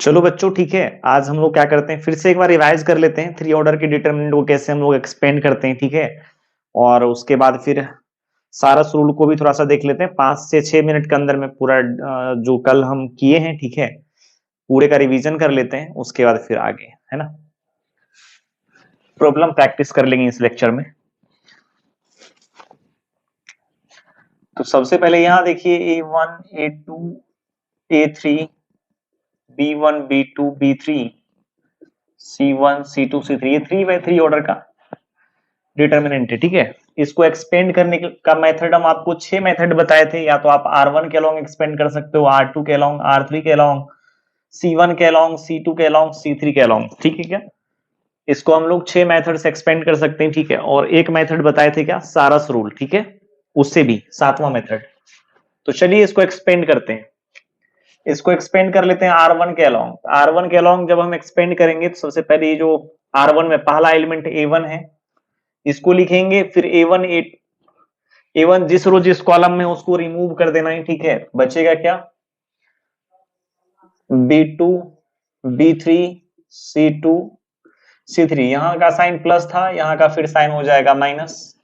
चलो बच्चों, ठीक है। आज हम लोग क्या करते हैं, फिर से एक बार रिवाइज कर लेते हैं थ्री ऑर्डर के डिटरमिनेंट को कैसे हम लोग एक्सपेंड करते हैं, ठीक है। और उसके बाद फिर सारस रूल को भी थोड़ा सा देख लेते हैं, 5 से 6 मिनट के अंदर में पूरा जो कल हम किए हैं, ठीक है, पूरे का रिवीजन कर लेते हैं। उसके बाद फिर आगे, है ना, प्रॉब्लम प्रैक्टिस कर लेंगे इस लेक्चर में। तो सबसे पहले यहाँ देखिए A1 A2 A3 B1 B2 B3 C1 C2 C3, ये 3x3 ऑर्डर का डिटर्मिनेंट है, ठीक है। इसको एक्सपेंड करने का मेथड हम आपको 6 मेथड बताए थे। या तो आप R1 के अलोंग एक्सपेंड कर सकते हो, R2 के अलोंग, R3 के अलोंग, C1 के अलोंग, C2 के अलोंग, C3 के अलोंग, ठीक है क्या। इसको हम लोग 6 मेथड से एक्सपेंड कर सकते हैं, ठीक है। और एक मेथड बताए थे क्या, सारस रूल, ठीक है, उससे भी 7वां मेथड। तो चलिए इसको एक्सपेंड करते हैं। इसको एक्सपेंड कर लेते हैं R1 के अलोंग। R1 के अलोंग जब हम एक्सपेंड करेंगे तो सबसे पहले ये जो R1 में पहला एलिमेंट A1 है, इसको लिखेंगे। फिर A1 जिस रो जिस कॉलम में उसको रिमूव कर देना है, ठीक है। बचेगा क्या, B2 B3 C2 C3। यहां का साइन प्लस था, यहां का फिर साइन हो जाएगा माइनस।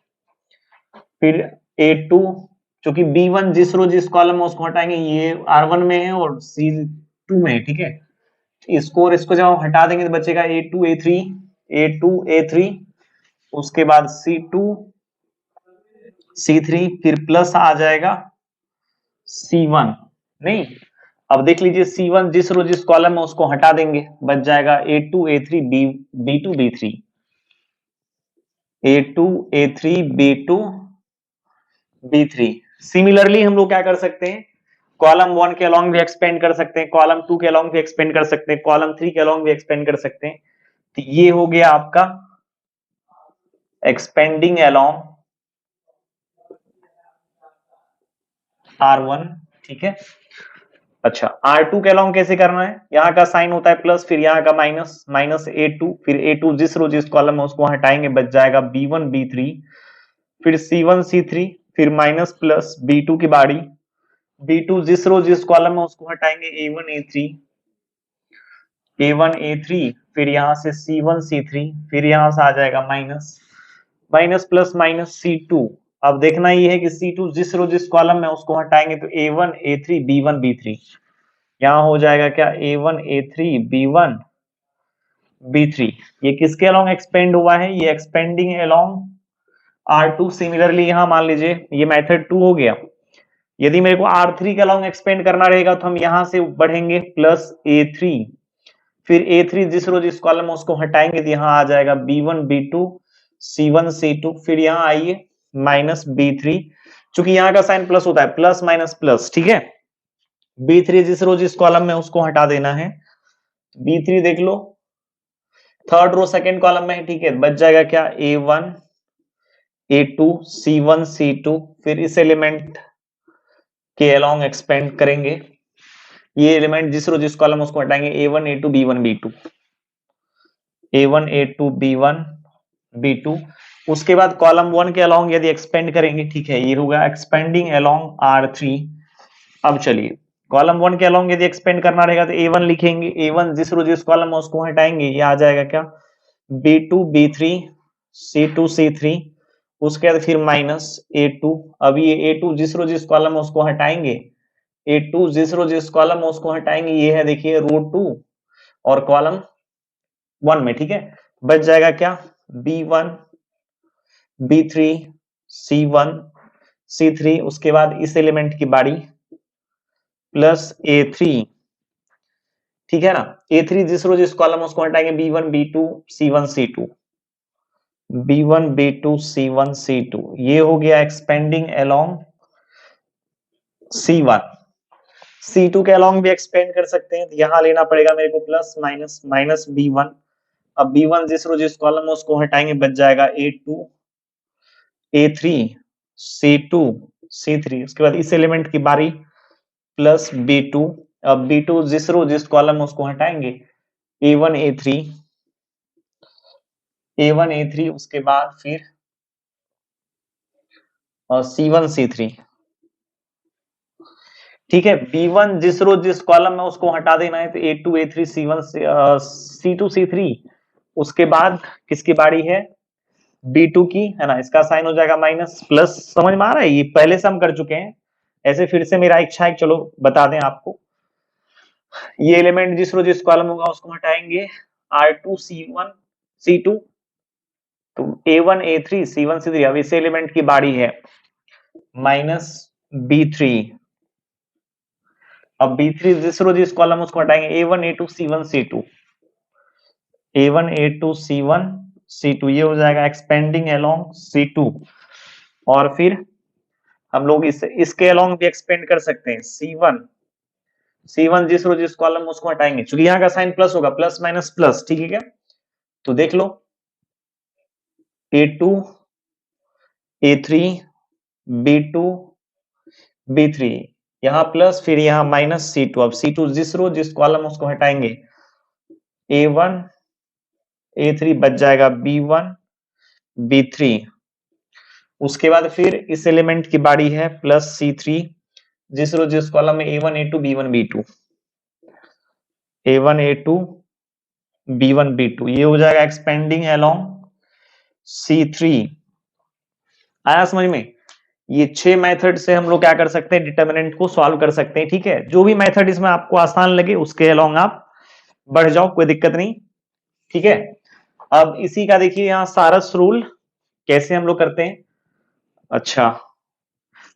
फिर A2, चूंकि B1 जिस रो जिस कॉलम में उसको हटाएंगे, ये R1 में है और C2 में है, ठीक है। इसको और इसको जब हम हटा देंगे तो बचेगा A2 A3 A2 A3, उसके बाद C2 C3, फिर प्लस आ जाएगा C1। नहीं, अब देख लीजिए C1 जिस रो जिस कॉलम में उसको हटा देंगे, बच जाएगा A2 A3 B2 B3 A2 A3 B2 B3। Similarly हम लोग क्या कर सकते हैं, कॉलम 1 के अलोंग भी एक्सपेंड कर सकते हैं, कॉलम 2 के अलोंग भी एक्सपेंड कर सकते हैं, कॉलम 3 के अलोंग भी एक्सपेंड कर सकते हैं। तो ये हो गया आपका एक्सपेंडिंग अलोंग R1, ठीक है। अच्छा, R2 के अलोंग कैसे करना है, यहाँ का साइन होता है प्लस, फिर यहाँ का माइनस, माइनस A2, फिर A2 जिस रो जिस कॉलम में उसको हटाएंगे, बच जाएगा B1 B3, फिर C1 C3, फिर माइनस प्लस B2 की बारी, B2 जिस रो जिस कॉलम में उसको हटाएंगे A1 A3 A1 A3, फिर यहां से C1 C3, फिर यहां से आ जाएगा minus, minus plus minus C2। अब देखना ये है कि C2 जिस रो जिस कॉलम में उसको हटाएंगे तो A1 A3 B1 B3, यहाँ हो जाएगा क्या, A1 A3 B1 B3। ये किसके अलोंग एक्सपेंड हुआ है, ये एक्सपेंडिंग अलोंग R2। सिमिलरली यहाँ मान लीजिए ये मेथड 2 हो गया। यदि मेरे को R3 के अलोंग एक्सपेंड करना रहेगा तो हम यहां से बढ़ेंगे प्लस A3, फिर A3 जिस रो जिस कॉलम में उसको हटाएंगे तो यहाँ आ जाएगा B1 B2 C1 C2, फिर यहाँ आइए माइनस B3, चूंकि यहाँ का साइन प्लस होता है, प्लस माइनस प्लस, ठीक है। B3 जिस रो जिस कॉलम में उसको हटा देना है, B3 देख लो थर्ड रो सेकंड कॉलम में है, ठीक है। बच जाएगा क्या, A1 A2 C1 C2, फिर इस एलिमेंट के अलोंग एक्सपेंड करेंगे। ये एलिमेंट जिस रो जिस कॉलम में उसको हटाएंगे, A1 A2 B1 B2 A1 A2 B1 B2। उसके बाद कॉलम 1 के अलोंग यदि एक्सपेंड करेंगे, ठीक है, ये होगा एक्सपेंडिंग अलोंग R3। अब चलिए कॉलम 1 के अलोंग यदि एक्सपेंड करना रहेगा तो A1 लिखेंगे, A1 जिस रो जिस कॉलम में उसको हटाएंगे, ये आ जाएगा क्या, B2 B3 C2 C3, उसके बाद फिर माइनस A2। अब ये A2 जिस रो जिस कॉलम में उसको हटाएंगे, A2 जिस रो जिस कॉलम में उसको हटाएंगे, ये है देखिए रो 2 और कॉलम 1 में, ठीक है। बच जाएगा क्या, B1 B3 C1 C3, उसके बाद इस एलिमेंट की बारी प्लस A3, ठीक है ना। A3 जिस रो जिस कॉलम में उसको हटाएंगे, B1 B2 C1 C2 B1 B2 C1 C2, ये हो गया एक्सपेंडिंग अलोंग C1। C2 के अलोंग भी एक्सपेंड कर सकते हैं, यहां लेना पड़ेगा मेरे को प्लस माइनस, माइनस B1। अब B1 जिस रो जिस कॉलम में उसको हटाएंगे, बच जाएगा A2 A3 C2 C3, उसके बाद इस एलिमेंट की बारी प्लस B2। अब B2 जिस रो जिस कॉलम में उसको हटाएंगे, A1 A3 A1 A3, उसके बाद फिर C1 C3, ठीक है, B1 जिस रो जिस कॉलम में उसको हटा देना है, तो A2 A3 C1 C2 C3। उसके बाद किसकी बारी है? B2 की, है ना। इसका साइन हो जाएगा माइनस प्लस। समझ में आ रहा है? ये पहले से हम कर चुके हैं, ऐसे फिर से मेरा इच्छा है, चलो बता दें आपको। ये एलिमेंट जिस रो जिस कॉलम होगा उसको हटाएंगे, R2 C1 C2, तो A1 A3 C1 C3। अब इस एलिमेंट की बारी है माइनस B3। अब B3 जिस रो जिस कॉलम उसको हटाएंगे, A1 A2 C1 C2, A1 A2 C1 C2, ये हो जाएगा एक्सपेंडिंग अलोंग C2। और फिर हम लोग इसके अलोंग भी एक्सपेंड कर सकते हैं, C1 जिस रो जिस कॉलम उसको हटाएंगे, क्योंकि यहाँ का साइन प्लस होगा, प्लस माइनस प्लस, ठीक है क्या? तो देख लो, A2 A3 B2 B3, यहां प्लस, फिर यहां माइनस C2। अब C2 जिस रो जिस कॉलम उसको हटाएंगे, A1 A3 बच जाएगा B1 B3। उसके बाद फिर इस एलिमेंट की बारी है प्लस C3 जिस रो जिस कॉलम में A1 A2 B1 B2, A1 A2 B1 B2, ये हो जाएगा एक्सपेंडिंग अलोंग C3। आया समझ में? ये 6 मेथड से हम लोग क्या कर सकते हैं, डिटर्मिनेंट को सॉल्व कर सकते हैं। ठीक है, जो भी मेथड इसमें आपको आसान लगे उसके अलोंग आप बढ़ जाओ, कोई दिक्कत नहीं। ठीक है, अब इसी का देखिए यहाँ सारस रूल कैसे हम लोग करते हैं। अच्छा,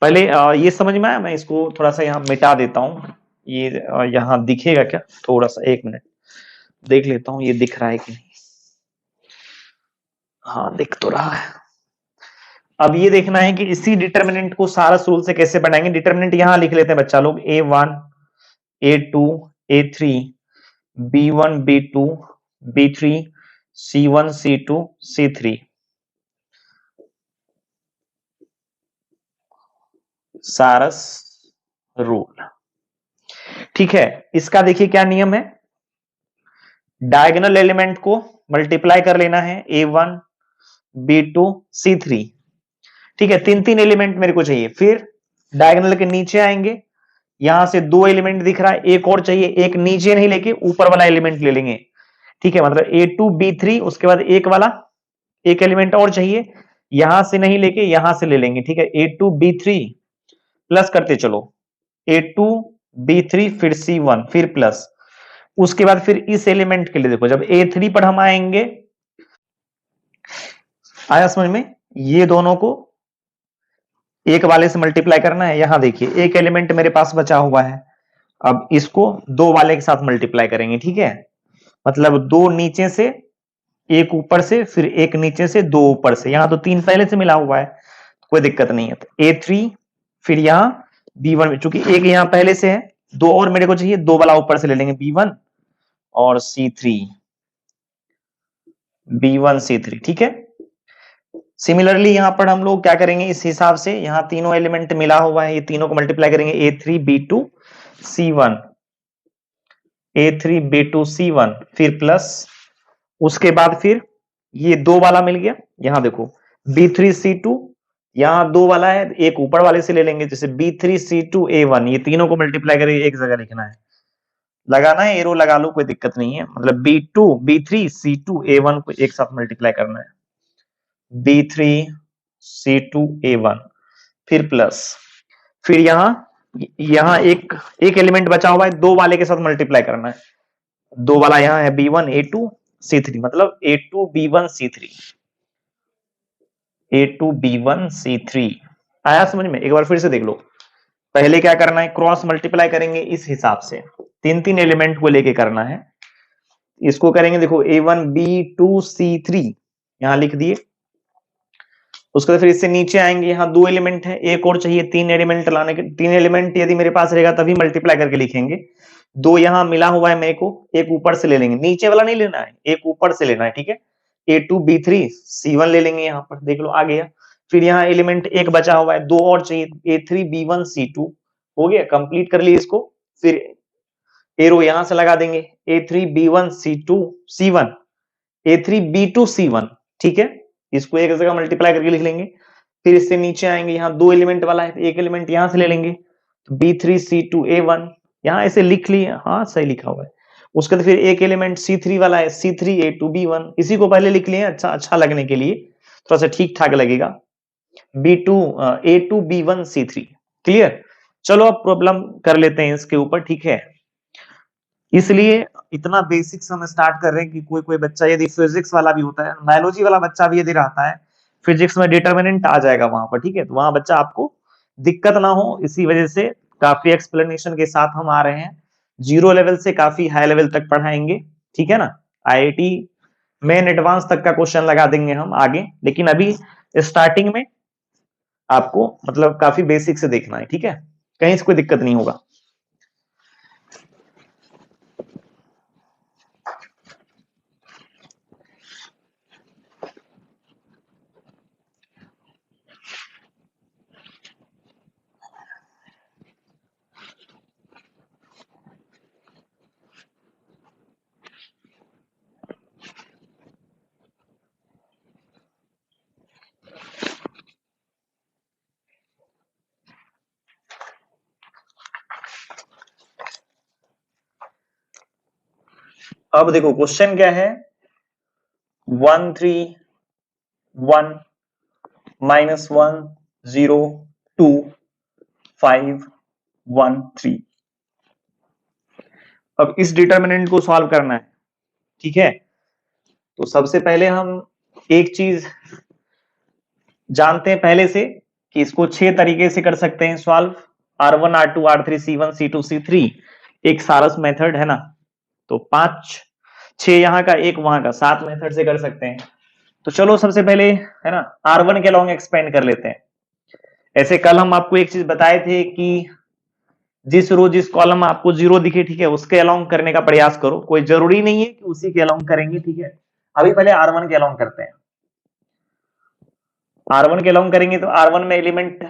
पहले ये समझ में आया? मैं इसको थोड़ा सा यहाँ मिटा देता हूं। ये यहाँ दिखेगा क्या? थोड़ा सा, एक मिनट देख लेता हूँ ये दिख रहा है कि नहीं। हाँ, दिख तो रहा है। अब ये देखना है कि इसी डिटर्मिनेंट को सारस रूल से कैसे बनाएंगे। डिटर्मिनेंट यहां लिख लेते हैं बच्चा लोग, A1 A2 A3 B1 B2 B3 C1 C2 C3, सारस रूल। ठीक है, इसका देखिए क्या नियम है। डायगोनल एलिमेंट को मल्टीप्लाई कर लेना है, A1 B2 C3। ठीक है, तीन तीन एलिमेंट मेरे को चाहिए। फिर डायगोनल के नीचे आएंगे, यहां से दो एलिमेंट दिख रहा है, एक और चाहिए, एक नीचे नहीं लेके ऊपर वाला एलिमेंट ले लेंगे। ठीक है, मतलब A2 B3, उसके बाद एक वाला एक एलिमेंट और चाहिए, यहां से नहीं लेके यहां से ले लेंगे। ठीक है, A2 B3 प्लस करते चलो, A2 B3 फिर C1 फिर प्लस। उसके बाद फिर इस एलिमेंट के लिए देखो, जब A3 पर हम आएंगे, आया समझ में? ये दोनों को एक वाले से मल्टीप्लाई करना है। यहां देखिए एक एलिमेंट मेरे पास बचा हुआ है, अब इसको दो वाले के साथ मल्टीप्लाई करेंगे। ठीक है, मतलब दो नीचे से एक ऊपर से, फिर एक नीचे से दो ऊपर से। यहां तो तीन पहले से मिला हुआ है, कोई दिक्कत नहीं है। तो A3 फिर यहां B1, चूंकि एक यहां पहले से है, दो और मेरे को चाहिए, दो वाला ऊपर से ले लेंगे, B1 और C3, B1 C3। ठीक है, सिमिलरली यहां पर हम लोग क्या करेंगे, इस हिसाब से यहां तीनों एलिमेंट मिला हुआ है, ये तीनों को मल्टीप्लाई करेंगे, A3 B2 C1 A3 B2 C1 फिर प्लस। उसके बाद फिर ये दो वाला मिल गया, यहां देखो B3 C2, यहां दो वाला है, एक ऊपर वाले से ले लेंगे, जैसे B3 C2 A1, ये तीनों को मल्टीप्लाई करके एक जगह लिखना है। लगाना है एरो लगा लो, कोई दिक्कत नहीं है। मतलब B2 B3 C2 A1 को एक साथ मल्टीप्लाई करना है, B3 C2 A1 फिर प्लस। फिर यहां यहां एक एक एलिमेंट बचा हुआ है, दो वाले के साथ मल्टीप्लाई करना है, दो वाला यहां है B1 A2 C3, मतलब A2 B1 C3, A2 B1 C3। आया समझ में? एक बार फिर से देख लो। पहले क्या करना है, क्रॉस मल्टीप्लाई करेंगे इस हिसाब से, तीन तीन एलिमेंट को लेके करना है। इसको करेंगे, देखो A1 B2 C3 यहां लिख दिए। उसके बाद फिर इससे नीचे आएंगे, यहाँ दो एलिमेंट है, एक और चाहिए, तीन एलिमेंट लाने के। तीन एलिमेंट यदि मेरे पास रहेगा तभी मल्टीप्लाई करके लिखेंगे। दो यहाँ मिला हुआ है मेरे को, एक ऊपर से ले लेंगे, नीचे वाला नहीं लेना है, एक ऊपर से लेना है। ठीक है, A2 B3 C1 ले लेंगे, यहाँ पर देख लो आ गया। फिर यहाँ एलिमेंट एक बचा हुआ है, दो और चाहिए, A3 B1 C2 हो गया, कंप्लीट कर लिए इसको। फिर एरो यहां से लगा देंगे, A3 B1 C2 C1 A3 B2 C1। ठीक है, इसको एक जगह मल्टीप्लाई करके लिख लेंगे। फिर इससे नीचे आएंगे, यहाँ दो एलिमेंट वाला है, एक एलिमेंट यहां से ले लेंगे, तो B3C2A1 यहाँ ऐसे लिख लिए, हाँ सही लिखा हुआ है। उसके बाद फिर एक एलिमेंट C3 वाला है, C3A2B1, इसी को पहले लिख लिए, अच्छा अच्छा लगने के लिए, थोड़ा सा ठीक ठाक लगेगा। A2B1C3, clear. चलो अब प्रॉब्लम कर लेते हैं इसके ऊपर, ठीक है। इसलिए इतना बेसिक से हम स्टार्ट कर रहे हैं कि कोई कोई बच्चा यदि फिजिक्स वाला भी होता है, बायोलॉजी वाला बच्चा भी यदि रहता है, फिजिक्स में डिटर्मिनेंट आ जाएगा वहां पर, ठीक है। तो वहां बच्चा आपको दिक्कत ना हो, इसी वजह से काफी एक्सप्लेनेशन के साथ हम आ रहे हैं। जीरो लेवल से काफी हाई लेवल तक पढ़ाएंगे, ठीक है ना। आईआईटी मेन एडवांस तक का क्वेश्चन लगा देंगे हम आगे, लेकिन अभी स्टार्टिंग में आपको मतलब काफी बेसिक से देखना है, ठीक है। कहीं से कोई दिक्कत नहीं होगा। अब देखो क्वेश्चन क्या है, 1 3 1 -1 0 2 5 1 3। अब इस डिटर्मिनेंट को सॉल्व करना है, ठीक है। तो सबसे पहले हम एक चीज जानते हैं पहले से कि इसको 6 तरीके से कर सकते हैं solve, R1 R2 R3 C1 C2 C3, एक सारस मेथड है ना। तो 5 6 यहाँ का, एक वहां का, 7 मेथड से कर सकते हैं। तो चलो सबसे पहले है ना R1 के लॉन्ग एक्सपेंड कर लेते हैं। ऐसे कल हम आपको एक चीज बताए थे कि जिस रो जिस कॉलम में आपको जीरो दिखे, ठीक है, उसके अलोंग करने का प्रयास करो। कोई जरूरी नहीं है कि उसी के अलोंग करेंगे, ठीक है। अभी पहले R1 के अलोंग करते हैं। R1 के अलोंग करेंगे तो R1 में एलिमेंट,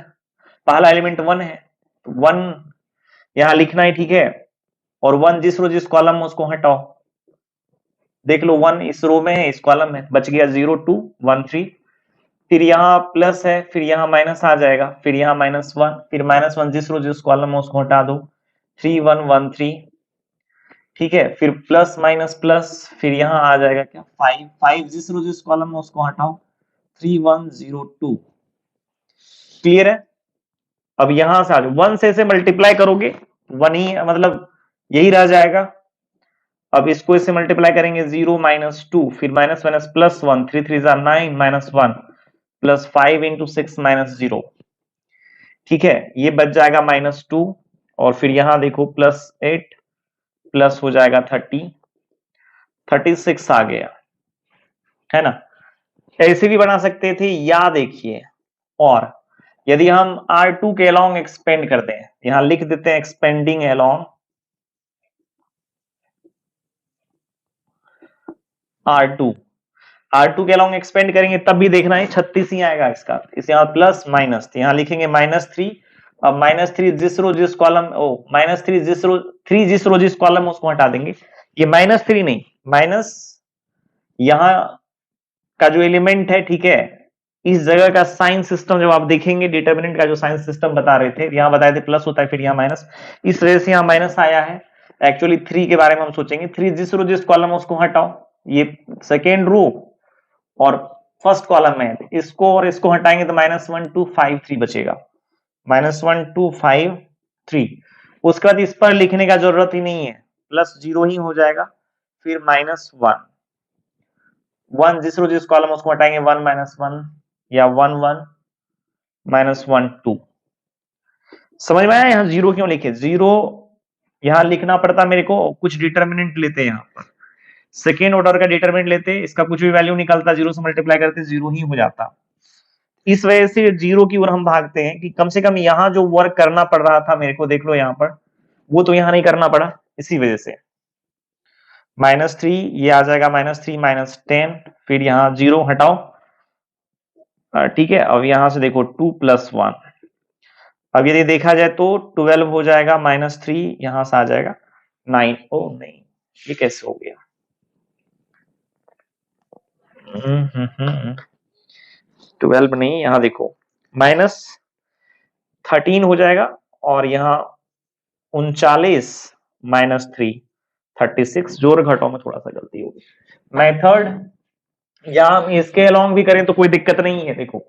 पहला एलिमेंट 1 है, 1 यहां लिखना है, ठीक है। और 1 जिस रो जिस कॉलम में, उसको हटाओ। देख लो 1 इस रो में है, इस कॉलम में, बच गया 0 2 1 3। फिर यहाँ प्लस है, फिर यहाँ माइनस आ जाएगा, फिर यहाँ -1, फिर -1 जिस रो जिस कॉलम में, उसको हटा दो, 3 1 1 3, ठीक है। फिर प्लस माइनस प्लस, फिर यहाँ आ जाएगा क्या 5 5 जिस रो जिस कॉलम में, उसको हटाओ, 3 1 0 2, क्लियर है। अब यहां से आ जाओ, 1 से मल्टीप्लाई करोगे 1 ही मतलब यही रह जाएगा। अब इसको इससे मल्टीप्लाई करेंगे, 0 -2, फिर माइनस माइनस प्लस 1, 3 3 9 -1 प्लस 5 × 6 -0, ठीक है। ये बच जाएगा -2, और फिर यहां देखो +8 प्लस हो जाएगा 30 36 आ गया, है ना। ऐसे भी बना सकते थे, या देखिए, और यदि हम R2 के अलोंग एक्सपेंड करते हैं, यहां लिख देते हैं एक्सपेंडिंग अलोंग R2, R2 के अलोंग एक्सपेंड करेंगे तब भी देखना है 36 ही आएगा इसका। इस यहाँ प्लस माइनस, तो यहां लिखेंगे -3। अब -3 जिस रो जिस कॉलम, -3 जिस रो 3 जिस रो जिस कॉलम, उसको हटा देंगे। ये -3 नहीं, माइनस यहां का जो एलिमेंट है, ठीक है, इस जगह का साइन सिस्टम जब आप देखेंगे, डिटर्मिनेंट का जो साइन सिस्टम बता रहे थे, यहां बताए थे प्लस होता है, फिर यहाँ माइनस, इस वजह से यहाँ माइनस आया है। एक्चुअली 3 के बारे में हम सोचेंगे, 3 जिस रो जिस कॉलम है, उसको हटाओ। ये सेकेंड रो और फर्स्ट कॉलम में, इसको और इसको हटाएंगे तो -1 2 5 3 बचेगा, -1 2 5 3। उसके बाद इस पर लिखने का जरूरत ही नहीं है, प्लस 0 ही हो जाएगा। फिर -1 1 जिस रो जिस कॉलम, उसको हटाएंगे, 1 -1 या 1 1 -1 2। समझ में आया यहाँ जीरो क्यों लिखे, जीरो यहां लिखना पड़ता मेरे को, कुछ डिटर्मिनेंट लेते हैं यहाँ पर, सेकेंड ऑर्डर का डिटर्मिनेंट लेते, इसका कुछ भी वैल्यू निकलता, जीरो से मल्टीप्लाई करते, जीरो ही हो जाता। इस वजह से जीरो की ओर हम भागते हैं कि कम से कम यहाँ जो वर्क करना पड़ रहा था मेरे को, देख लो यहाँ पर, वो तो यहाँ नहीं करना पड़ा, इसी वजह से। -3 ये आ जाएगा, -3 -10, फिर यहाँ जीरो हटाओ, ठीक है। अब यहां से देखो 2 + 1, अब यदि देखा जाए तो 12 हो जाएगा, -3 यहां से आ जाएगा 9। ओ नहीं, ये कैसे हो गया, 12 नहीं, यहां देखो -13 हो जाएगा, और यहाँ 39 माइनस 3 36, जोड़ घटाओ में थोड़ा सा गलती होगी। मेथड या हम इसके अलोंग भी करें तो कोई दिक्कत नहीं है। देखो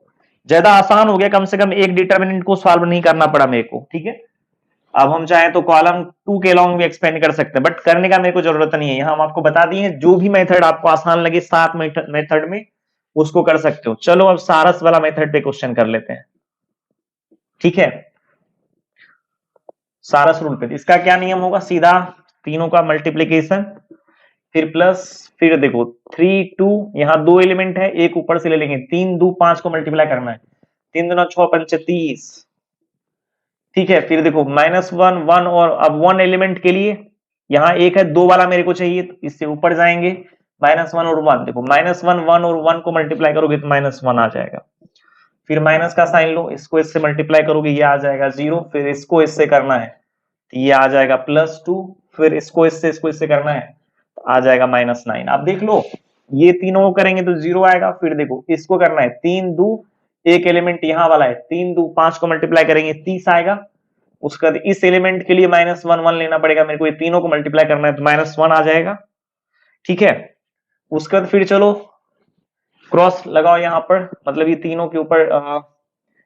ज्यादा आसान हो गया, कम से कम एक डिटर्मिनेंट को सॉल्व नहीं करना पड़ा मेरे को, ठीक है। अब हम चाहें तो कॉलम 2 के अलोंग भी एक्सपेंड कर सकते हैं, बट करने का मेरे को जरूरत नहीं है। यहां हम आपको बता दिए जो भी मेथड आपको आसान लगे 7 मेथड में उसको कर सकते हो। चलो अब सारस वाला मेथड पे क्वेश्चन कर लेते हैं, ठीक है। सारस रूल पे इसका क्या नियम होगा, सीधा तीनों का मल्टीप्लीकेशन फिर प्लस, फिर देखो 3 2, यहाँ 2 एलिमेंट है, एक ऊपर से ले लेंगे, 3 2 5 को मल्टीप्लाई करना है, 3 दूना 6 पंचे 30, ठीक है। फिर देखो -1 1 और अब 1 एलिमेंट के लिए यहाँ एक है, 2 वाला मेरे को चाहिए तो इससे ऊपर जाएंगे, -1 और 1, देखो -1 1 और 1 को मल्टीप्लाई करोगे तो -1 आ जाएगा। फिर माइनस का साइन लो, इसको इससे मल्टीप्लाई करोगे ये आ जाएगा 0, फिर इसको इससे करना है तो ये आ जाएगा +2, फिर इसको इससे करना है तो आ जाएगा -9। आप देख लो ये तीनों को करेंगे तो 0 आएगा। फिर देखो इसको करना है 3 2, एक एलिमेंट यहाँ वाला है, 3 2 5 को मल्टीप्लाई करेंगे 30 आएगा। उसके बाद इस एलिमेंट के लिए -1 1 लेना पड़ेगा मेरे को, ये तीनों को मल्टीप्लाई करना है तो -1 आ जाएगा, ठीक है। उसके बाद फिर चलो क्रॉस लगाओ यहाँ पर, मतलब ये तीनों के ऊपर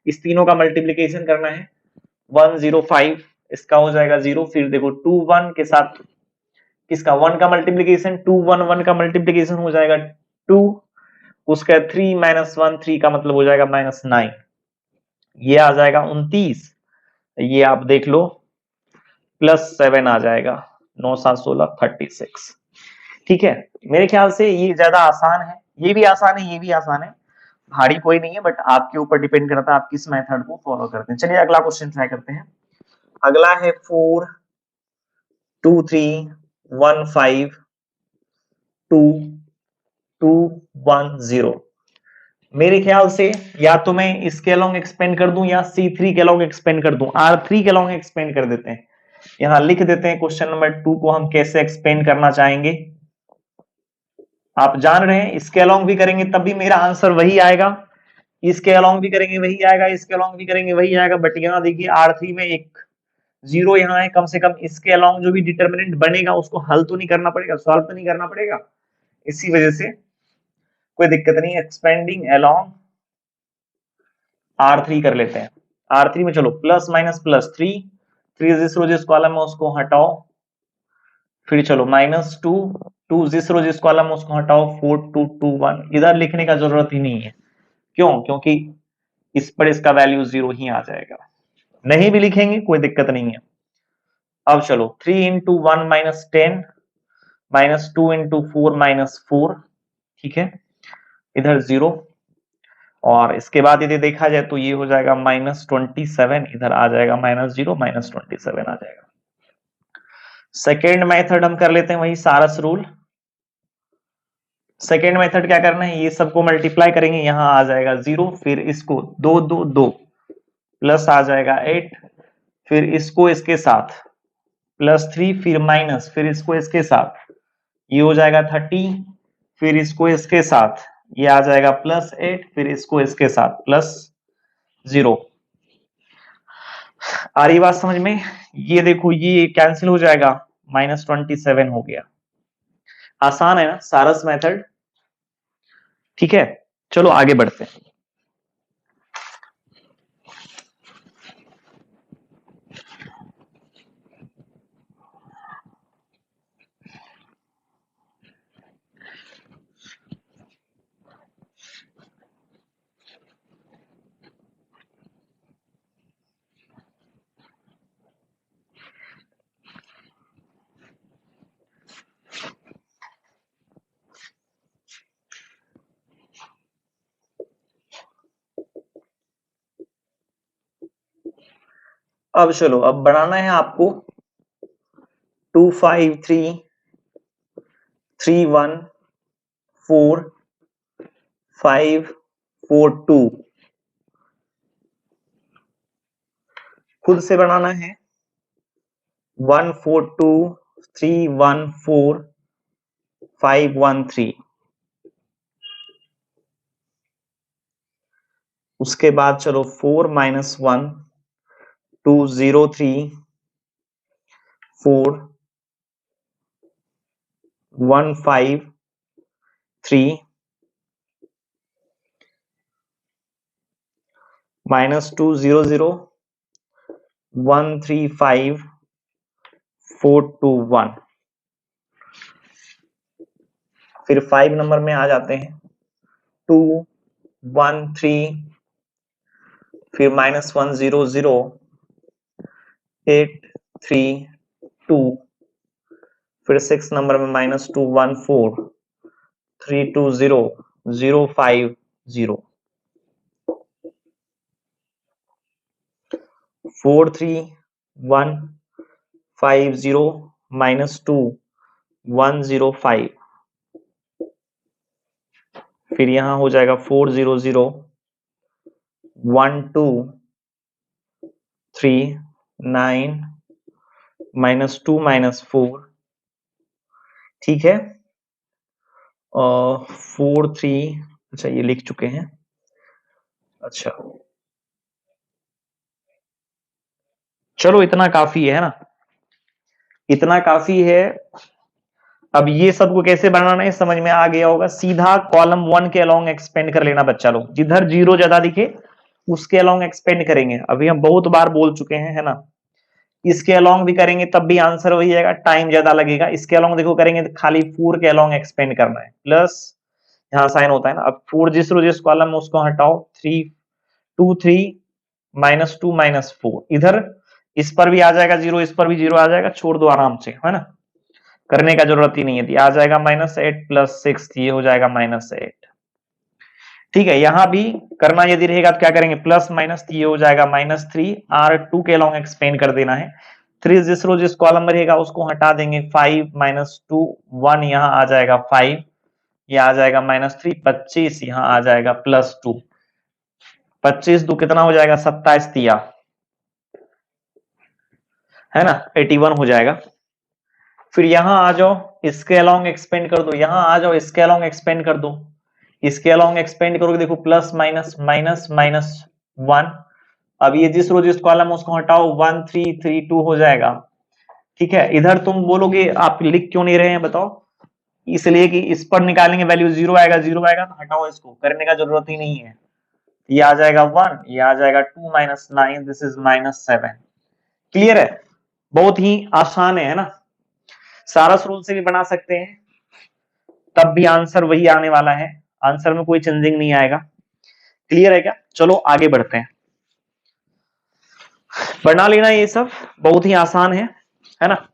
इस तीनों का मल्टीप्लीकेशन करना है, 105 इसका हो जाएगा 0। फिर देखो 2 1 के साथ किसका 1 का मल्टीप्लीकेशन, 2 1 1 का मल्टीप्लीकेशन हो जाएगा 2, उसका 3 -1 3 का मतलब हो जाएगा -9, ये आ जाएगा 29। ये आप देख लो +7 आ जाएगा, 9 7 16 36, ठीक है। मेरे ख्याल से ये ज्यादा आसान है, ये भी आसान है, ये भी आसान है, भारी कोई नहीं है, बट आपके ऊपर डिपेंड करता है आप किस मेथड को फॉलो करते हैं। चलिए अगला क्वेश्चन ट्राई करते हैं। अगला है 4 2 3 1 5 2 2 1 0। मेरे ख्याल से या तो मैं इसके अलोंग एक्सपेंड कर दूं या C3 के अलोंग एक्सपेंड कर दूं, R3 के अलोंग एक्सपेंड कर देते हैं। यहां लिख देते हैं क्वेश्चन नंबर 2 को हम कैसे एक्सपेंड करना चाहेंगे। आप जान रहे हैं इसके अलोंग भी करेंगे तब भी मेरा आंसर वही आएगा, इसके अलोंग भी करेंगे वही आएगा, इसके अलोंग भी करेंगे वही आएगा। बट यहाँ देखिए R3 में एक 0 यहाँ है, कम से कम इसके अलोंग जो भी डिटर्मिनेंट बनेगा उसको हल तो नहीं करना पड़ेगा, सॉल्व तो नहीं करना पड़ेगा, इसी वजह से कोई दिक्कत नहीं। एक्सपेंडिंग अलोंग R3 कर लेते हैं। R3 में चलो प्लस माइनस +3, 3 जिस रो जिस कॉलम में उसको हटाओ, फिर चलो -2 2 जिस रो जिस कॉलम में उसको हटाओ, 4 2 2 1, इधर लिखने का जरूरत ही नहीं है, क्यों, क्योंकि इस पर इसका वैल्यू 0 ही आ जाएगा। नहीं भी लिखेंगे कोई दिक्कत नहीं है। अब चलो 3 इंटू 1 -10 -2 इंटू 4 -4, ठीक है, इधर 0। और इसके बाद यदि देखा जाए तो ये हो जाएगा -27, इधर आ जाएगा -0 -27 आ जाएगा। सेकेंड मेथड हम कर लेते हैं वही सारस रूल। सेकेंड मेथड क्या करना है, ये सबको मल्टीप्लाई करेंगे, यहां आ जाएगा 0, फिर इसको 2 2 2 प्लस आ जाएगा 8, फिर इसको इसके साथ +3, फिर माइनस, फिर इसको इसके साथ ये हो जाएगा 30, फिर इसको इसके साथ ये आ जाएगा +8, फिर इसको इसके साथ +0। आ रही बात समझ में, ये देखो ये कैंसिल हो जाएगा, -27 हो गया। आसान है ना सारस मेथड, ठीक है। चलो आगे बढ़ते हैं। अब चलो अब बढ़ाना है आपको 2 5 3 3 1 4 5 4 2, खुद से बनाना है 1 4 2 3 1 4 5 1 3। उसके बाद चलो 4 -1 2 0 3 4 1 5 3 -2 0 0 1 3 5 4 2 1। फिर 5 नंबर में आ जाते हैं 2 1 3 फिर -1 0 0 8 3 2 फिर 6 नंबर में -2 1 4 3 2 0 0 5 0 4 3 1 5 0 -2 1 0 5। फिर यहां हो जाएगा 4 0 0 1 2 3 9 -2 -4। ठीक है, 4 3। अच्छा ये लिख चुके हैं। अच्छा चलो इतना काफी है ना, इतना काफी है। अब ये सबको कैसे बनाना है समझ में आ गया होगा। सीधा कॉलम 1 के अलोंग एक्सपेंड कर लेना बच्चा लोग, जिधर जीरो ज्यादा दिखे उसके अलोंग एक्सपेंड करेंगे। अभी हम बहुत बार बोल चुके हैं, है ना। इसके अलोंग भी करेंगे तब भी आंसर वही आएगा, टाइम ज्यादा लगेगा। इसके अलोंग देखो करेंगे तो खाली 4 के अलोंग एक्सपेंड करना है, प्लस यहाँ साइन होता है ना। अब 4 जिस रो जिस कॉलम में उसको हटाओ, 3 2 3 -2 -4। इधर इस पर भी आ जाएगा जीरो, इस पर भी जीरो आ जाएगा, छोड़ दो आराम से, है ना। करने का जरूरत ही नहीं है। आ जाएगा -8 + 6, ये हो जाएगा -8। ठीक है, यहां भी करना यदि रहेगा तो क्या करेंगे, प्लस माइनस, ये हो जाएगा -3। R2 के अलोंग एक्सपेंड कर देना है। 3 जिस रो जिस कॉलम में रहेगा उसको हटा देंगे। 5 -2 1 यहाँ आ जाएगा 5, ये आ जाएगा -3। 25 यहाँ आ जाएगा +2। 25 2 कितना हो जाएगा, 27 तिया, है ना, 81 हो जाएगा। फिर यहां आ जाओ, इसके अलोंग एक्सपेंड कर दो। यहां आ जाओ, इसके अलोंग एक्सपेंड कर दो। इसके अलोंग एक्सपेंड करोगे, देखो प्लस माइनस -1। अब ये जिस रो जिस कॉलम उसको हटाओ, 1 3 3 2 हो जाएगा। ठीक है, इधर तुम बोलोगे आप लिख क्यों नहीं रहे हैं बताओ। इसलिए कि इस पर निकालेंगे वैल्यू जीरो आएगा, जीरो आएगा तो हटाओ, इसको करने का जरूरत ही नहीं है। ये आ जाएगा 1, ये आ जाएगा 2 - 9, दिस इज -7। क्लियर है, बहुत ही आसान है ना। सारस रूल से भी बना सकते हैं, तब भी आंसर वही आने वाला है, आंसर में कोई चेंजिंग नहीं आएगा। क्लियर है क्या, चलो आगे बढ़ते हैं। बना लेना, ये सब बहुत ही आसान है ना।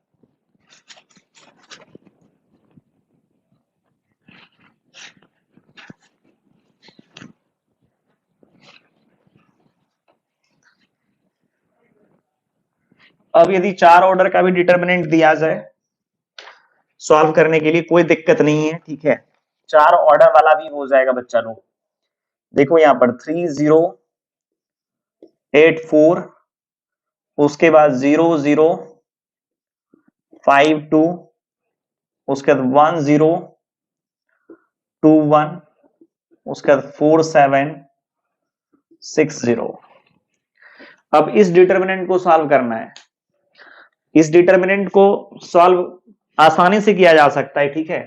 अब यदि 4 ऑर्डर का भी डिटर्मिनेंट दिया जाए सॉल्व करने के लिए, कोई दिक्कत नहीं है। ठीक है, 4 ऑर्डर वाला भी हो जाएगा बच्चा लोग। देखो यहां पर 3 0 8 4, उसके बाद 0 0 5 2, उसके बाद 1 0 2 1, उसके बाद 4 7 6 0। अब इस डिटर्मिनेंट को सॉल्व करना है। इस डिटर्मिनेंट को सॉल्व आसानी से किया जा सकता है। ठीक है,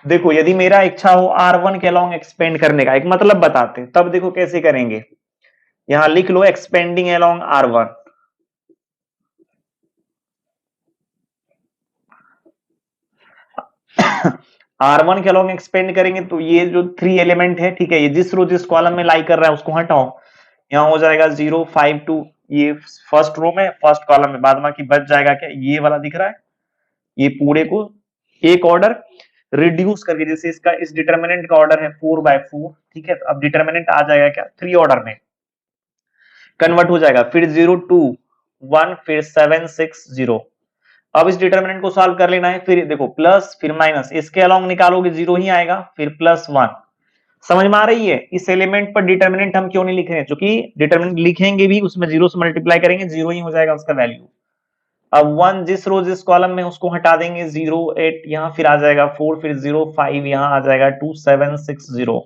देखो यदि मेरा इच्छा हो R1 के अलोंग एक्सपेंड करने का, एक मतलब बताते हैं, तब देखो कैसे करेंगे। यहां लिख लो एक्सपेंडिंग अलोंग R1। R1 के अलोंग एक्सपेंड करेंगे तो ये जो 3 एलिमेंट है, ठीक है, ये जिस रो जिस कॉलम में लाई कर रहा है उसको हटाओ। यहां हो जाएगा 0 5 2, ये फर्स्ट रो में फर्स्ट कॉलम में, बाद बाकी बच जाएगा क्या, ये वाला दिख रहा है। ये पूरे को एक ऑर्डर रिड्यूस करके, जैसे इसका इस डिटर्मिनेंट का ऑर्डर है 4/4, ठीक है, तो अब डिटर्मिनेंट आ जाएगा क्या, 3 ऑर्डर में कन्वर्ट हो जाएगा। फिर 0 2 1, फिर 7 6 0। अब इस डिटर्मिनेंट को सॉल्व कर लेना है। फिर देखो प्लस फिर माइनस, इसके अलोंग निकालोगे जीरो ही आएगा, फिर +1। समझ में आ रही है। इस एलिमेंट पर डिटर्मिनेंट हम क्यों नहीं लिख रहे हैं, क्योंकि डिटर्मिनेंट लिखेंगे भी उसमें जीरो से मल्टीप्लाई करेंगे, जीरो ही हो जाएगा उसका वैल्यू। अब 1 जिस रो जिस कॉलम में उसको हटा देंगे, 0 8 यहाँ, फिर आ जाएगा 4, फिर 0 5 यहाँ आ जाएगा 2 7 6 0।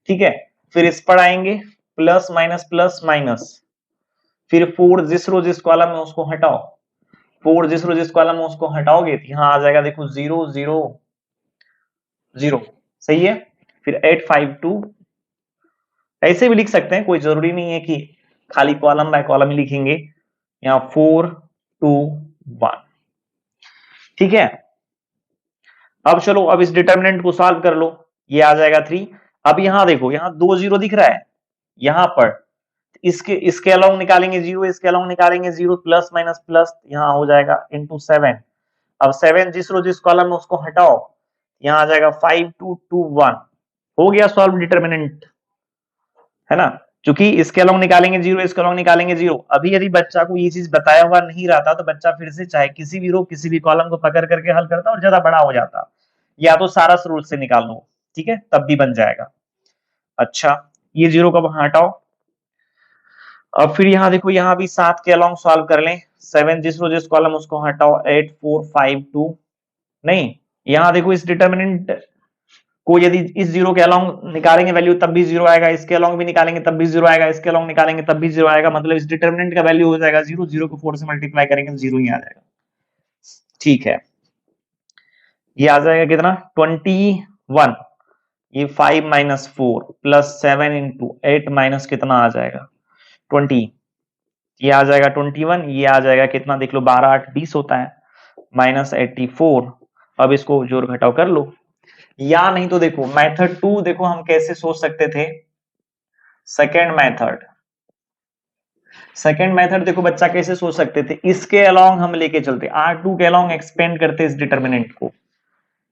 ठीक है, फिर इस पर आएंगे प्लस माइनस, फिर 4 जिस रो जिस कॉलम में उसको हटाओ, 4 जिस रो जिस कॉलम में उसको हटाओगे तो यहाँ आ जाएगा देखो 0 0 0, सही है। फिर 8 5 2, ऐसे भी लिख सकते हैं, कोई जरूरी नहीं है कि खाली कॉलम बाय कॉलम ही लिखेंगे। यहाँ 4 2 1, ठीक है। अब चलो, अब इस डिटर्मिनेंट को सॉल्व कर लो, ये आ जाएगा 3। अब यहां देखो, यहाँ 2 0 दिख रहा है यहां पर, इसके अलाउंग निकालेंगे 0, इसके अलाउंग निकालेंगे 0, प्लस माइनस प्लस, यहाँ हो जाएगा इंटू 7। अब 7 जिस रो जिस कॉलम में उसको हटाओ, यहाँ आ जाएगा 5 2 2 1, हो गया सॉल्व डिटर्मिनेंट, है ना। क्योंकि इसके अलाउंग निकालेंगे 0, इसके अलाउंग निकालेंगे 0। अभी यदि बच्चा को ये चीज बताया हुआ नहीं रहता तो बच्चा फिर से चाहे किसी भी रो किसी भी कॉलम को पकड़ करके हल करता और ज्यादा बड़ा हो जाता, या तो सारा रूल से निकाल लो, ठीक है, तब भी बन जाएगा। अच्छा, ये 0 को हटाओ। अब फिर यहाँ देखो, यहाँ भी 7 के अलाउंग सॉल्व कर लें। 7 जिस रो जिस कॉलम उसको हटाओ, 8 4 5 2, नहीं, यहाँ देखो इस डिटर्मिनेंट को यदि इस 0 के अलाउंग निकालेंगे वैल्यू तब भी 0 आएगा, इसके अलाउंग भी निकालेंगे तब भी 0 आएगा, इसके अलाउंग निकालेंगे तब भी 0 आएगा, मतलब इस डिटर्मिनेंट का वैल्यू हो जाएगा 0, 0 को 4 से मल्टीप्लाई करेंगे तो 0 ही आ जाएगा, ठीक है। ये आ जाएगा कितना, 21। ये 5 माइनस 4 प्लस 7 इंटू 8 माइनस कितना आ जाएगा 20, ये आ जाएगा 21, ये आ जाएगा कितना देख लो, 12 8 20 होता है, माइनस 84। अब इसको जोड़ घटाव कर लो, या नहीं तो देखो मेथड 2, देखो हम कैसे सोच सकते थे। सेकेंड मेथड, सेकेंड मेथड देखो बच्चा कैसे सोच सकते थे, इसके अलोंग हम लेके चलते, R2 के अलोंग एक्सपेंड करते इस डिटर्मिनेंट को।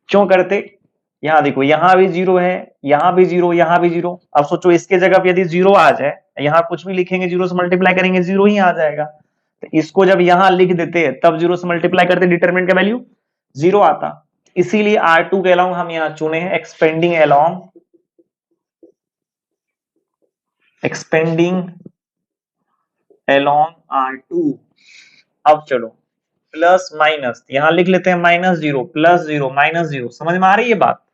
क्यों करते, यहां देखो, यहां भी 0 है, यहां भी 0, यहां भी 0। अब सोचो इसके जगह पे यदि 0 आ जाए, यहां कुछ भी लिखेंगे 0 से मल्टीप्लाई करेंगे 0 ही आ जाएगा, तो इसको जब यहां लिख देते तब 0 से मल्टीप्लाई करते डिटर्मिनेंट का वैल्यू 0 आता। इसीलिए R2 के अलोंग हम यहां चुने हैं expanding along, expanding along R2। अब चलो, प्लस माइनस यहां लिख लेते हैं, माइनस 0 प्लस 0 माइनस 0, समझ में आ रही है बात।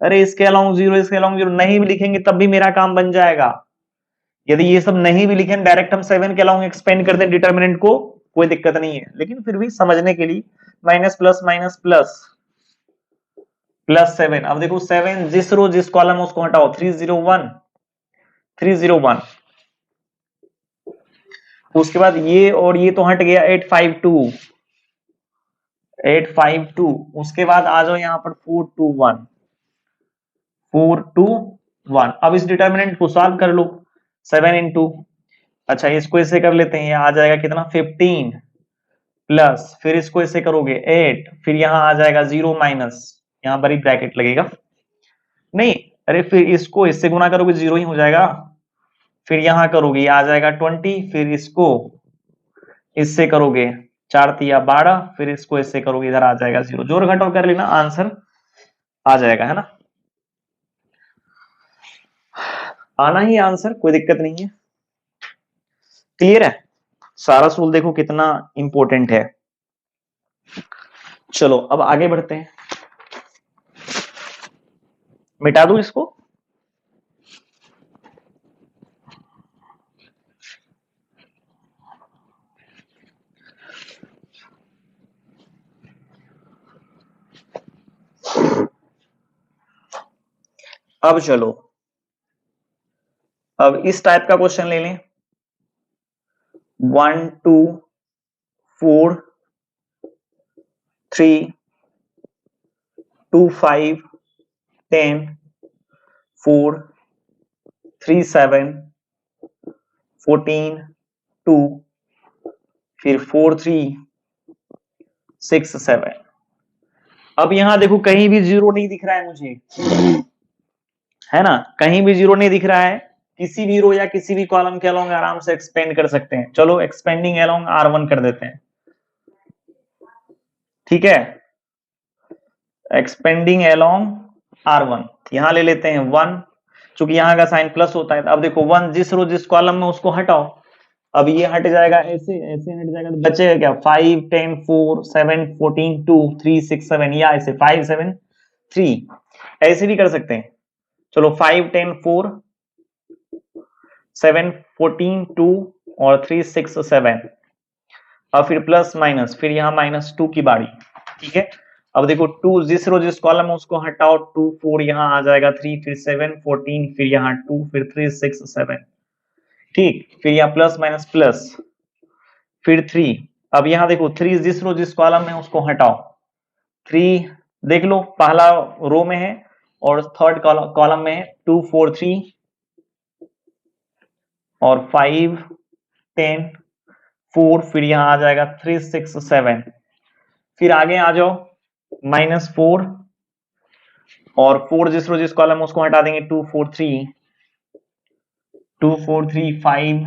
अरे इसके अलाउंग 0, इसके अलाउंग 0 नहीं भी लिखेंगे तब भी मेरा काम बन जाएगा। यदि ये सब नहीं भी लिखें, डायरेक्ट हम 7 के अलाउंग एक्सपेंड कर दें डिटर्मिनेंट को, कोई दिक्कत नहीं है, लेकिन फिर भी समझने के लिए minus plus minus plus, plus 7। अब देखो 7 जिस रो जिस कॉलम उसको हटाओ, 301 301, उसके बाद ये और ये तो हट गया, 852 852, उसके बाद आ जाओ यहाँ पर 421 421। अब इस डिटर्मिनेंट को सॉल्व कर लो, 7 इंटू, अच्छा इसको ऐसे कर लेते हैं, आ जाएगा कितना 15 प्लस, फिर इसको ऐसे करोगे 8, फिर यहाँ आ जाएगा 0 माइनस, यहाँ बड़ी ब्रैकेट लगेगा, नहीं अरे फिर इसको इससे गुना करोगे 0 ही हो जाएगा, फिर यहाँ करोगे आ जाएगा 20, फिर इसको इससे करोगे 4 तिया 12, फिर इसको इससे करोगे इधर आ जाएगा 0, जोड़ घटाव कर लेना, आंसर आ जाएगा, है ना। आना ही आंसर, कोई दिक्कत नहीं है, क्लियर है। सारा सूल देखो कितना इंपॉर्टेंट है। चलो अब आगे बढ़ते हैं, मिटा दूं इसको, अब चलो, अब इस टाइप का क्वेश्चन ले लें, 1 2 4 3 2 5 10 4 3 7 14 2, फिर 4 3 6 7। अब यहां देखो कहीं भी 0 नहीं दिख रहा है मुझे, है ना, कहीं भी 0 नहीं दिख रहा है, किसी भी रो या किसी भी कॉलम के अलोंग आराम से एक्सपेंड कर सकते हैं। चलो एक्सपेंडिंग अलोंग R1 कर देते हैं, ठीक है, एक्सपेंडिंग अलोंग R1, यहां ले लेते हैं 1, चूंकि यहां का साइन प्लस होता है। अब देखो 1 जिस रो जिस कॉलम में उसको हटाओ, अब ये हट जाएगा, ऐसे ऐसे हट जाएगा तो बचेगा क्या, 5 10 4 7 14 2 3 6 7, या ऐसे 5 7 3, ऐसे भी कर सकते हैं। चलो 5 10 4 7 14 2 और 3 6 7। अब फिर प्लस माइनस, फिर यहाँ -2 की बारी। ठीक है, अब देखो 2 जिस रो जिस कॉलम है उसको हटाओ, 2 4 यहाँ आ जाएगा, 3 फिर 7 14, फिर यहाँ 2 फिर 3 6 7। ठीक, फिर यहाँ प्लस माइनस प्लस, फिर 3। अब यहाँ देखो 3 जिस रो जिस कॉलम में उसको हटाओ, 3 देख लो पहला रो में है और थर्ड कॉलम में है, 2 4 3 और 5 10 4, फिर यहाँ आ जाएगा 3 6 7। फिर आगे आ जाओ, -4 और 4 जिस रो जिस कॉलम उसको हटा देंगे, 2 4 3 2 4 3 5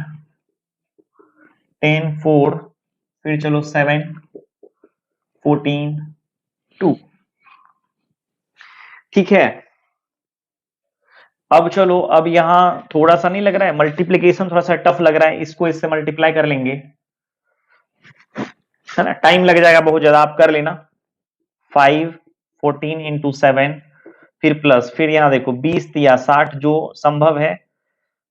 10 4, फिर चलो 7 14 2। ठीक है, अब चलो, अब यहाँ थोड़ा सा नहीं लग रहा है मल्टीप्लीकेशन, थोड़ा सा टफ लग रहा है, इसको इससे मल्टीप्लाई कर लेंगे, है ना, टाइम लग जाएगा बहुत ज्यादा, आप कर लेना। 5 14 इंटू 7, फिर प्लस, फिर यहाँ देखो 20 या 60 जो संभव है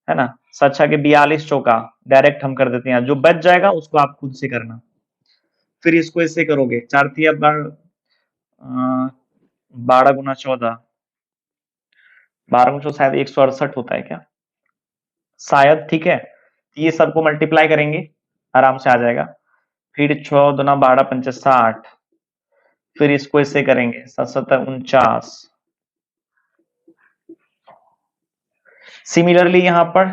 ना, सच्चा के 42 चौका डायरेक्ट हम कर देते हैं, जो बच जाएगा उसको आप खुद से करना। फिर इसको ऐसे करोगे, 4 तिया 12 गुना 14, 12 गुना शायद 168 होता है क्या, शायद। ठीक है, ये सबको मल्टीप्लाई करेंगे, आराम से आ जाएगा। फिर 6 दुना 12 पंचे 60, फिर इसको ऐसे करेंगे, 7 7 49। सिमिलरली यहां पर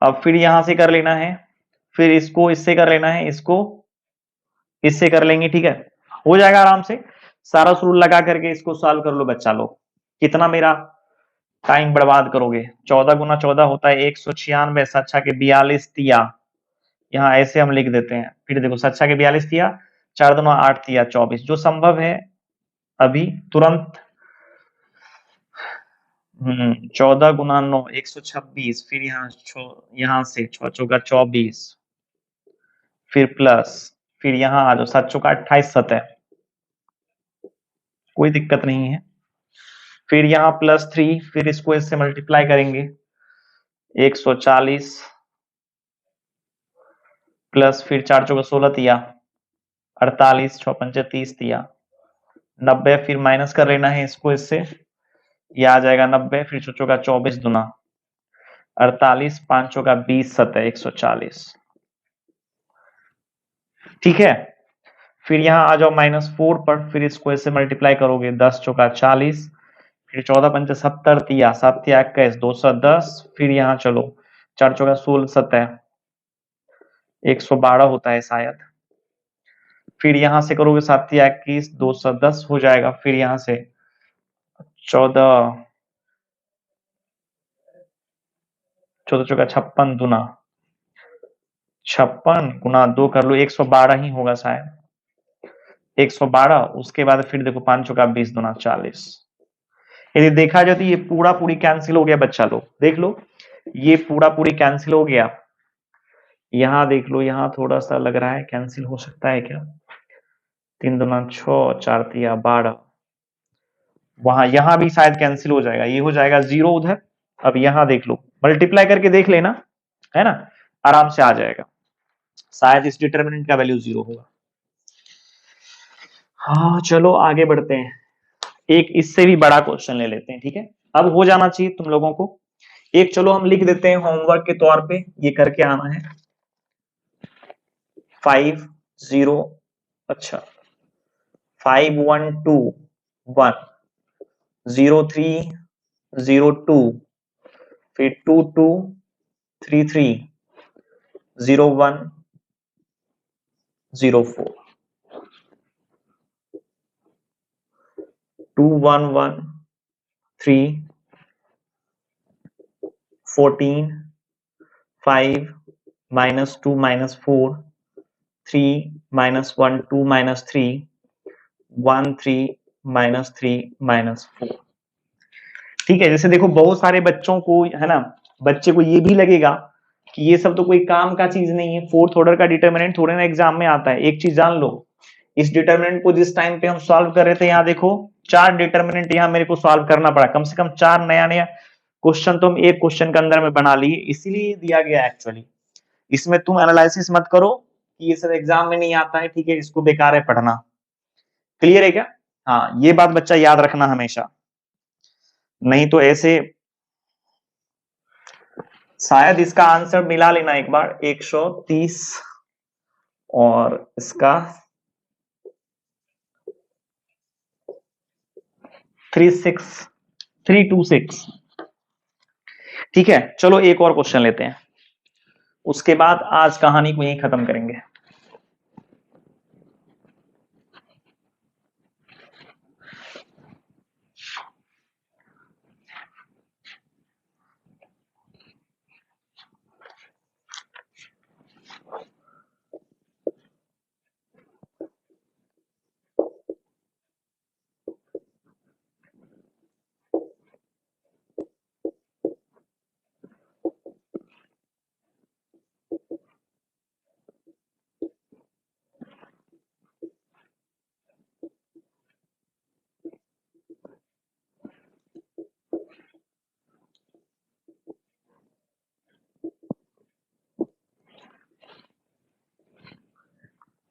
अब फिर यहां से कर लेना है, फिर इसको इससे कर लेना है, इसको इससे कर लेंगे। ठीक है, हो जाएगा आराम से, सारा रूल लगा करके इसको सॉल्व कर लो बच्चा लोग। कितना मेरा टाइम बर्बाद करोगे, 14 गुना 14 होता है 196, सच्चा के 42 तिया, यहाँ ऐसे हम लिख देते हैं। फिर देखो सच्चा के 42 तिया, 4 दुना 8 तिया 24, जो संभव है अभी तुरंत। 14 गुना 9 126, फिर यहाँ से 6 चौका 24, फिर प्लस, फिर यहाँ आ जाओ 7 चौका 28 सतह, कोई दिक्कत नहीं है। फिर यहाँ +3, फिर इसको इससे मल्टीप्लाई करेंगे, 140 प्लस, फिर 4 चौका 16 तिया 48, 6 पंचे 30 तिया 90, फिर माइनस कर लेना है इसको इससे, ये आ जाएगा 90, फिर 6 चौका 24 दुना 48, 5 चौका 20 सतह 140। ठीक है, फिर यहाँ आ जाओ -4 पर, फिर इसको ऐसे मल्टीप्लाई करोगे, 10 चौका 40, फिर 14 पंचे 70 तिया 7 तिया 21 210, फिर यहाँ चलो 4 चौका 16 सतह 112 होता है शायद। फिर यहाँ से करोगे 7 तिया 21 210 हो जाएगा, फिर यहाँ से 14 चौका 56 दुना 56 गुना 2 कर लो, 112 ही होगा शायद, 112। उसके बाद फिर देखो 5 चौका 20 दुना 40। यदि देखा जाए तो ये पूरा पूरी कैंसिल हो गया बच्चा लोग, देख लो ये पूरा पूरी कैंसिल हो गया। यहाँ देख लो, यहाँ थोड़ा सा लग रहा है कैंसिल हो सकता है क्या, 3 दुना 6 4 तिया 12, वहां यहाँ भी शायद कैंसिल हो जाएगा, ये हो जाएगा 0 उधर। अब यहाँ देख लो, मल्टीप्लाई करके देख लेना, है ना, आराम से आ जाएगा, शायद इस डिटरमिनेंट का वैल्यू 0 होगा। हाँ चलो आगे बढ़ते हैं, एक इससे भी बड़ा क्वेश्चन ले लेते हैं। ठीक है, अब हो जाना चाहिए तुम लोगों को एक, चलो हम लिख देते हैं होमवर्क के तौर पे, ये करके आना है 5 0, अच्छा 5 1 2 1 0 3 0 2, फिर 2 2 3 3 0 1 0 4 2 1 1 3 14 5 -2 -4 3 -1 2 -3 1 3 -3 -4। ठीक है, जैसे देखो बहुत सारे बच्चों को, है ना, बच्चे को ये भी लगेगा कि ये सब तो कोई काम का चीज नहीं है, फोर्थ ऑर्डर का डिटरमिनेंट थोड़े ना एग्जाम में आता है। एक चीज जान लो, इस डिटरमिनेंट को जिस टाइम पे हम सॉल्व कर रहे थे, यहाँ देखो 4 डिटरमिनेंट यहाँ मेरे को सॉल्व करना पड़ा, कम से कम 4 नया नया क्वेश्चन तो हम एक क्वेश्चन के अंदर में बना लिए, इसीलिए दिया गया एक्चुअली इसमें तुम एनालिसिस मत करो कि ये सब एग्जाम में नहीं आता है, ठीक है, इसको बेकार है पढ़ना। क्लियर है क्या? हाँ, ये बात बच्चा याद रखना हमेशा, नहीं तो ऐसे शायद इसका आंसर मिला लेना एक बार, 130 और इसका 326 ठीक है। चलो एक और क्वेश्चन लेते हैं, उसके बाद आज कहानी को यहीं खत्म करेंगे।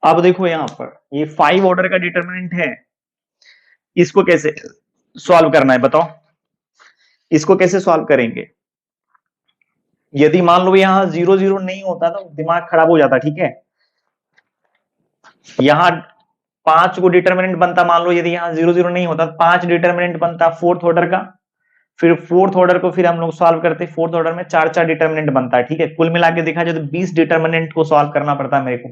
अब देखो यहां पर ये 5 ऑर्डर का डिटरमिनेंट है, इसको कैसे सॉल्व करना है बताओ, इसको कैसे सॉल्व करेंगे? यदि मान लो यहां 0 0 नहीं होता तो दिमाग खराब हो जाता, ठीक है। यहां 5 को डिटरमिनेंट बनता, मान लो यदि यहां 0 0 नहीं होता, 5 डिटरमिनेंट बनता फोर्थ ऑर्डर का, फिर फोर्थ ऑर्डर को फिर हम लोग सॉल्व करते, फोर्थ ऑर्डर में 4 डिटरमिनेंट बनता है, ठीक है। कुल मिला के देखा जाए तो 20 डिटरमिनेंट को सॉल्व करना पड़ता है मेरे को,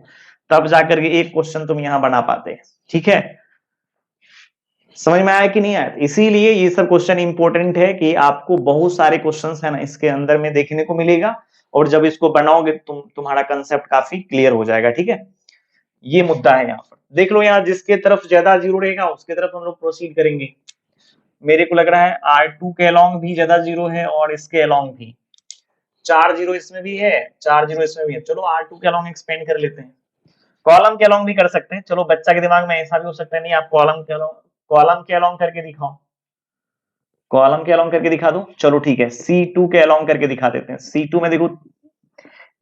तब जाकर के एक क्वेश्चन तुम यहां बना पाते, ठीक है। समझ में आया कि नहीं आया? इसीलिए ये सब क्वेश्चन इंपॉर्टेंट है कि आपको बहुत सारे क्वेश्चंस है ना इसके अंदर में देखने को मिलेगा, और जब इसको बनाओगे तुम्हारा कंसेप्ट काफी क्लियर हो जाएगा, ठीक है। ये मुद्दा है यहाँ पर, देख लो यहाँ जिसके तरफ ज्यादा जीरो रहेगा उसके तरफ हम लोग प्रोसीड करेंगे। मेरे को लग रहा है R2 के अलोंग भी ज्यादा जीरो है और इसके अलोंग भी 4 जीरो इसमें भी है, 4 जीरो इसमें भी है। चलो R2 के अलोंग एक्सपेंड कर लेते हैं, कॉलम के अलोंग भी कर सकते हैं। चलो बच्चा के दिमाग में ऐसा भी हो सकता है, नहीं आप कॉलम के अलोंग करके दिखाओ, कॉलम के अलोंग करके दिखा दो। चलो ठीक है, C2 के अलोंग करके दिखा देते हैं। C2 में देखो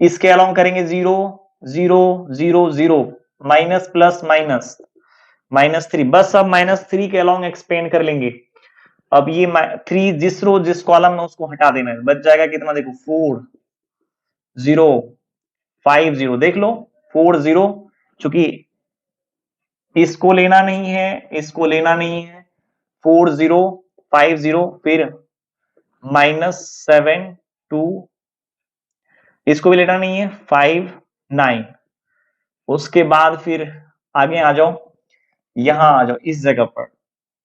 इसके अलोंग करेंगे 0 0 0 0 माइनस प्लस माइनस -3, बस अब -3 के अलोंग एक्सपेंड कर लेंगे। अब ये 3 जिस रो जिस कॉलम में उसको हटा देना है, बच जाएगा कितना, देखो 4 0 5 0, देख लो 4 0, चूंकि इसको लेना नहीं है, इसको लेना नहीं है, 4 0 5 0, फिर -7 2, इसको भी लेना नहीं है, 5 9, उसके बाद फिर आगे आ जाओ, यहां आ जाओ इस जगह पर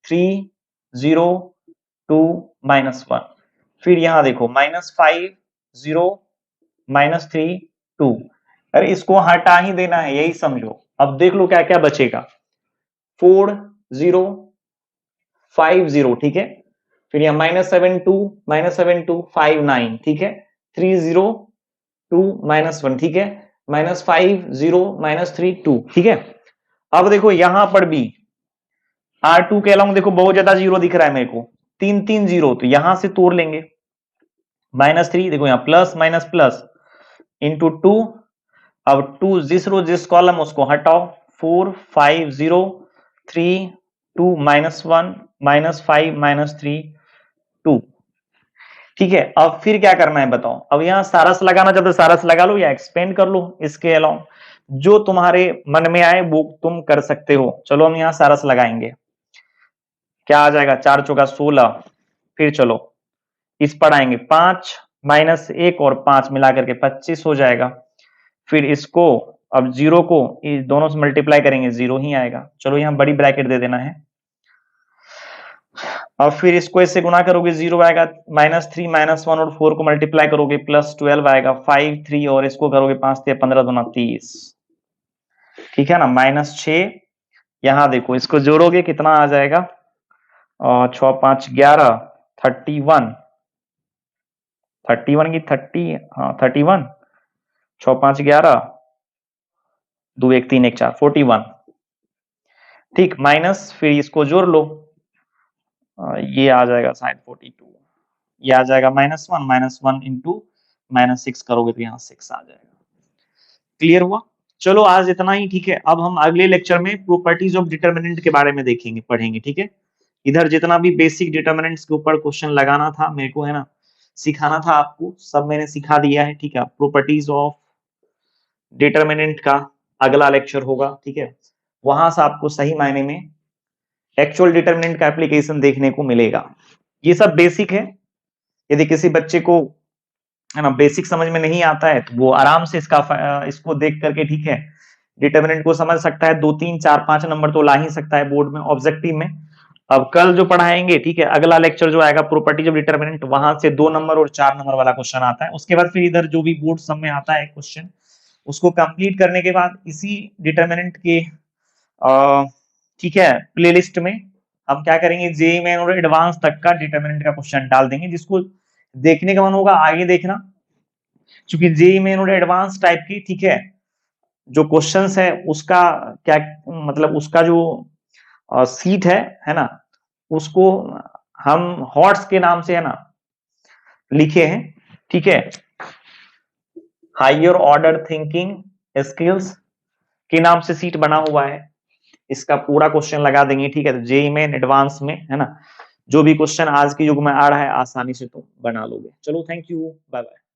3 0 2 -1, फिर यहां देखो -5 0 -3 2, अरे इसको हटा ही देना है, यही समझो। अब देख लो क्या क्या बचेगा, 4 0 5 0, ठीक है, फिर यहाँ -7 2 -7 2 5 9, ठीक है, 3 0 2 -1, ठीक है, -5 0 -3 2, ठीक है। अब देखो यहां पर भी R2 के अलोंग देखो बहुत ज्यादा जीरो दिख रहा है मेरे को, 3 3 0, तो यहां से तोड़ लेंगे, -3 देखो यहाँ प्लस माइनस प्लस इंटू 2, अब 2 जिस रो जिस कॉलम उसको हटाओ, 4 5 0 3 2 -1 -5 -3 2, ठीक है। अब फिर क्या करना है बताओ, अब यहां सारस लगाना चाहते सारस लगा लो या एक्सपेंड कर लो इसके अलाउंग, जो तुम्हारे मन में आए वो तुम कर सकते हो। चलो हम यहां सारस लगाएंगे, क्या आ जाएगा, 4 चौका 16, फिर चलो इस पर आएंगे 5 -1 और 5 मिला करके 25 हो जाएगा, फिर इसको अब जीरो को इस दोनों से मल्टीप्लाई करेंगे, जीरो ही आएगा। चलो यहां बड़ी ब्रैकेट दे देना है, अब फिर इसको इससे गुना करोगे 0 आएगा, -3 -1 और 4 को मल्टीप्लाई करोगे +12 आएगा, 5 3 और इसको करोगे 5 3 15 दूना 30, ठीक है ना, -6, यहां देखो इसको जोड़ोगे कितना आ जाएगा, 6 5 11 31 31 की 30, हाँ 31, 6 5 11 2 1 3 1 4 41, ठीक, माइनस फिर इसको जोड़ लो, ये आ जाएगा शायद 42, ये आ जाएगा -1 -1 इंटू -6 करोगे तो यहाँ 6 आ जाएगा, क्लियर हुआ? चलो आज इतना ही, ठीक है। अब हम अगले लेक्चर में प्रॉपर्टीज ऑफ डिटरमिनेंट के बारे में देखेंगे, पढ़ेंगे, ठीक है। इधर जितना भी बेसिक डिटरमिनेंट्स के ऊपर क्वेश्चन लगाना था मेरे को, है ना, सिखाना था आपको, सब मैंने सिखा दिया है, ठीक है। प्रॉपर्टीज ऑफ डिटरमिनेंट का अगला लेक्चर होगा, ठीक है। वहां से आपको सही मायने में एक्चुअल डिटरमिनेंट का एप्लीकेशन देखने को मिलेगा। ये सब बेसिक है। यदि किसी बच्चे को, है ना, बेसिक समझ में नहीं आता है तो वो आराम से इसको देख करके, ठीक है, डिटरमिनेंट को समझ सकता है। 2 3 4 5 नंबर तो ला ही सकता है बोर्ड में, ऑब्जेक्टिव में। अब कल जो पढ़ाएंगे, ठीक है, अगला लेक्चर जो आएगा प्रॉपर्टीज ऑफ डिटरमिनेंट, वहां से 2 नंबर और 4 नंबर वाला क्वेश्चन आता है। उसके बाद फिर इधर जो भी बोर्ड सब में आता है क्वेश्चन, उसको कंप्लीट करने के बाद इसी डिटरमिनेंट के, ठीक है, प्लेलिस्ट में हम क्या करेंगे, जेईई मेन और एडवांस तक का डिटरमिनेंट का क्वेश्चन डाल देंगे। जिसको देखने का मन होगा आगे देखना, क्योंकि जेईई मेन और एडवांस टाइप की, ठीक है, जो क्वेश्चंस है उसका क्या मतलब, उसका जो सीट है ना, उसको हम हॉट्स के नाम से, है ना, लिखे हैं, ठीक है। हायर ऑर्डर थिंकिंग स्किल्स के नाम से सीट बना हुआ है। इसका पूरा क्वेश्चन लगा देंगे, ठीक है। तो जेईई मेन एडवांस में, है ना, जो भी क्वेश्चन आज के युग में आ रहा है, आसानी से तुम बना लोगे। चलो, थैंक यू, बाय बाय।